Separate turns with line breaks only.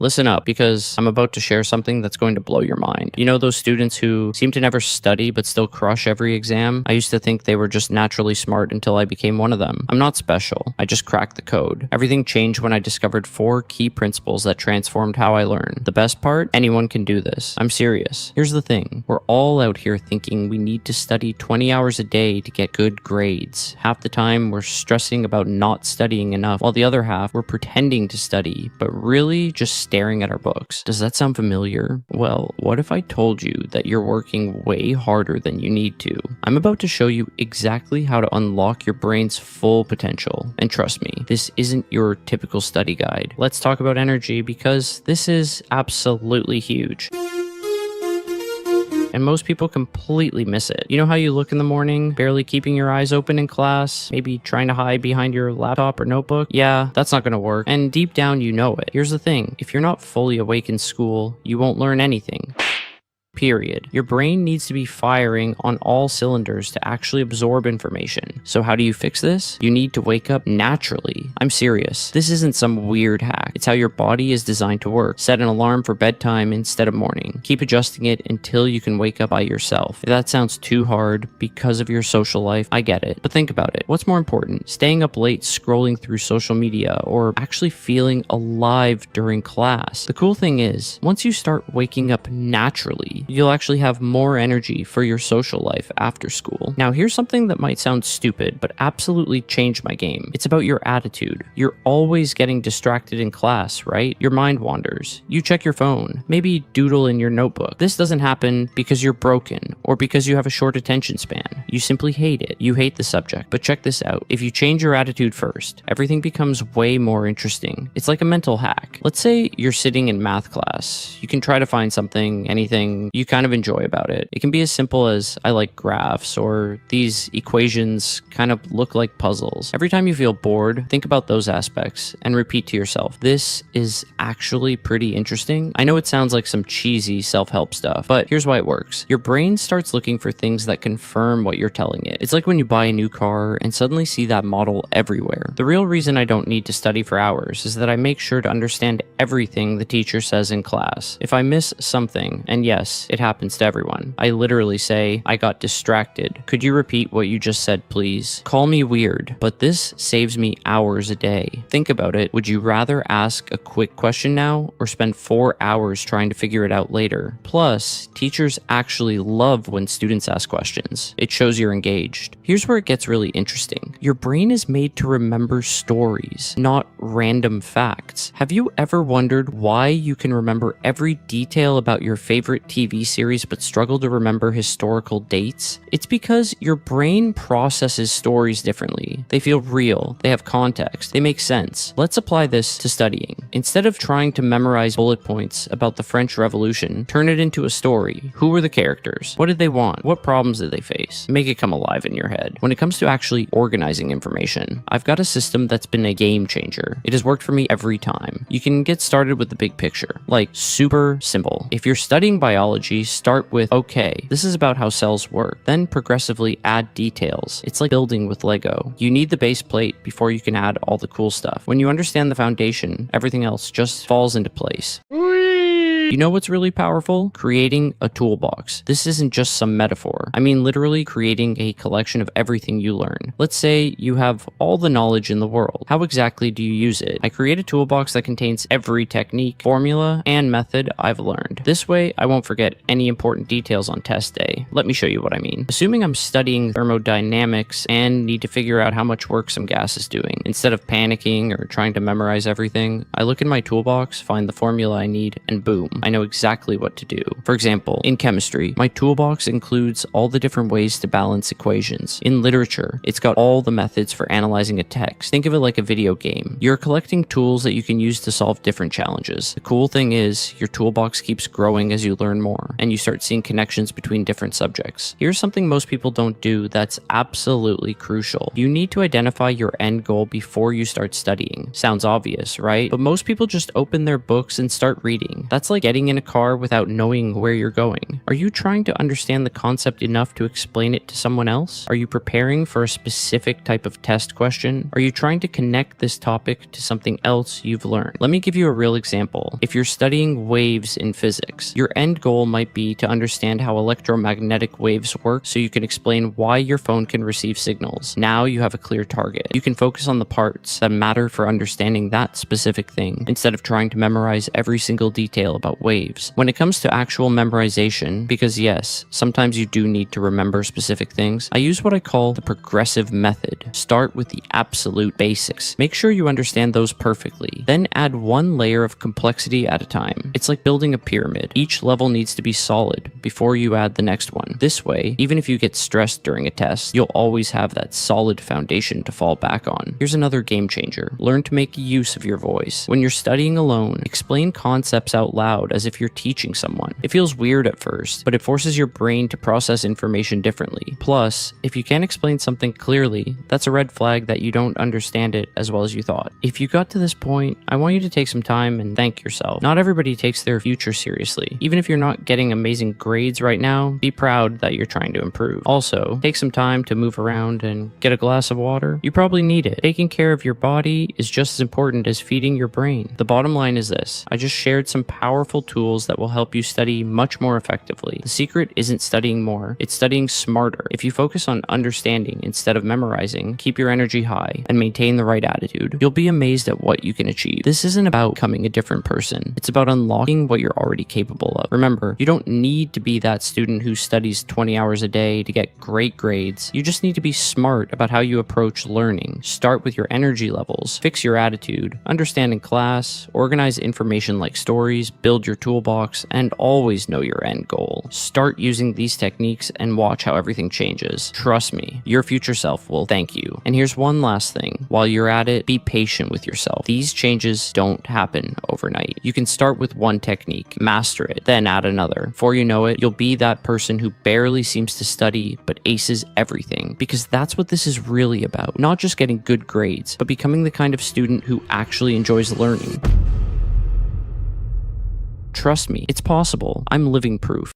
Listen up, because I'm about to share something that's going to blow your mind. You know those students who seem to never study but still crush every exam? I used to think they were just naturally smart until I became one of them. I'm not special. I just cracked the code. Everything changed when I discovered 4 key principles that transformed how I learn. The best part? Anyone can do this. I'm serious. Here's the thing. We're all out here thinking we need to study 20 hours a day to get good grades. Half the time, we're stressing about not studying enough, while the other half, we're pretending to study, but really just staring at our books. Does that sound familiar? Well, what if I told you that you're working way harder than you need to? I'm about to show you exactly how to unlock your brain's full potential. And trust me, this isn't your typical study guide. Let's talk about energy, because this is absolutely huge. And most people completely miss it. You know how you look in the morning, barely keeping your eyes open in class, maybe trying to hide behind your laptop or notebook? Yeah, that's not gonna work. And deep down, you know it. Here's the thing. If you're not fully awake in school, you won't learn anything. Period. Your brain needs to be firing on all cylinders to actually absorb information. So how do you fix this? You need to wake up naturally. I'm serious. This isn't some weird hack. It's how your body is designed to work. Set an alarm for bedtime instead of morning. Keep adjusting it until you can wake up by yourself. If that sounds too hard because of your social life, I get it. But think about it. What's more important? Staying up late scrolling through social media, or actually feeling alive during class? The cool thing is, once you start waking up naturally, you'll actually have more energy for your social life after school. Now, here's something that might sound stupid, but absolutely changed my game. It's about your attitude. You're always getting distracted in class, right? Your mind wanders. You check your phone, maybe doodle in your notebook. This doesn't happen because you're broken or because you have a short attention span. You simply hate it. You hate the subject. But check this out. If you change your attitude first, everything becomes way more interesting. It's like a mental hack. Let's say you're sitting in math class. You can try to find something, anything you kind of enjoy about it. It can be as simple as, I like graphs, or these equations kind of look like puzzles. Every time you feel bored, think about those aspects and repeat to yourself, this is actually pretty interesting. I know it sounds like some cheesy self-help stuff, but here's why it works. Your brain starts looking for things that confirm what you're telling it. It's like when you buy a new car and suddenly see that model everywhere. The real reason I don't need to study for hours is that I make sure to understand everything the teacher says in class. If I miss something, and yes, it happens to everyone, I literally say, I got distracted. Could you repeat what you just said, please? Call me weird, but this saves me hours a day. Think about it. Would you rather ask a quick question now, or spend 4 hours trying to figure it out later? Plus, teachers actually love when students ask questions. It shows you're engaged. Here's where it gets really interesting. Your brain is made to remember stories, not random facts. Have you ever wondered why you can remember every detail about your favorite TV series but struggle to remember historical dates? It's because your brain processes stories differently. They feel real, they have context, they make sense. Let's apply this to studying. Instead of trying to memorize bullet points about the French Revolution, turn it into a story. Who were the characters? What did they want? What problems did they face? Make it come alive in your head. When it comes to actually organizing information, I've got a system that's been a game changer. It has worked for me every time. You can get started with the big picture, like super simple. If you're studying biology, start with, okay, this is about how cells work. Then progressively add details. It's like building with Lego. You need the base plate before you can add all the cool stuff. When you understand the foundation, everything else just falls into place. You know what's really powerful? Creating a toolbox. This isn't just some metaphor. I mean literally creating a collection of everything you learn. Let's say you have all the knowledge in the world. How exactly do you use it? I create a toolbox that contains every technique, formula, and method I've learned. This way, I won't forget any important details on test day. Let me show you what I mean. Assuming I'm studying thermodynamics and need to figure out how much work some gas is doing, instead of panicking or trying to memorize everything, I look in my toolbox, find the formula I need, and boom, I know exactly what to do. For example, in chemistry, my toolbox includes all the different ways to balance equations. In literature, it's got all the methods for analyzing a text. Think of it like a video game. You're collecting tools that you can use to solve different challenges. The cool thing is, your toolbox keeps growing as you learn more, and you start seeing connections between different subjects. Here's something most people don't do that's absolutely crucial. You need to identify your end goal before you start studying. Sounds obvious, right? But most people just open their books and start reading. That's like getting in a car without knowing where you're going? Are you trying to understand the concept enough to explain it to someone else? Are you preparing for a specific type of test question? Are you trying to connect this topic to something else you've learned? Let me give you a real example. If you're studying waves in physics, your end goal might be to understand how electromagnetic waves work so you can explain why your phone can receive signals. Now you have a clear target. You can focus on the parts that matter for understanding that specific thing, instead of trying to memorize every single detail about waves. When it comes to actual memorization, because yes, sometimes you do need to remember specific things, I use what I call the progressive method. Start with the absolute basics. Make sure you understand those perfectly. Then add one layer of complexity at a time. It's like building a pyramid. Each level needs to be solid before you add the next one. This way, even if you get stressed during a test, you'll always have that solid foundation to fall back on. Here's another game changer. Learn to make use of your voice. When you're studying alone, explain concepts out loud as if you're teaching someone. It feels weird at first, but it forces your brain to process information differently. Plus, if you can't explain something clearly, that's a red flag that you don't understand it as well as you thought. If you got to this point, I want you to take some time and thank yourself. Not everybody takes their future seriously. Even if you're not getting amazing grades right now, be proud that you're trying to improve. Also, take some time to move around and get a glass of water. You probably need it. Taking care of your body is just as important as feeding your brain. The bottom line is this: I just shared some powerful tools that will help you study much more effectively. The secret isn't studying more, it's studying smarter. If you focus on understanding instead of memorizing, keep your energy high, and maintain the right attitude, you'll be amazed at what you can achieve. This isn't about becoming a different person. It's about unlocking what you're already capable of. Remember, you don't need to be that student who studies 20 hours a day to get great grades. You just need to be smart about how you approach learning. Start with your energy levels, fix your attitude, understand in class, organize information like stories, build your toolbox, and always know your end goal. Start using these techniques and watch how everything changes. Trust me, your future self will thank you. And here's one last thing. While you're at it, be patient with yourself. These changes don't happen overnight. You can start with one technique, master it, then add another. Before you know it, you'll be that person who barely seems to study but aces everything, because that's what this is really about. Not just getting good grades, but becoming the kind of student who actually enjoys learning. Trust me, it's possible. I'm living proof.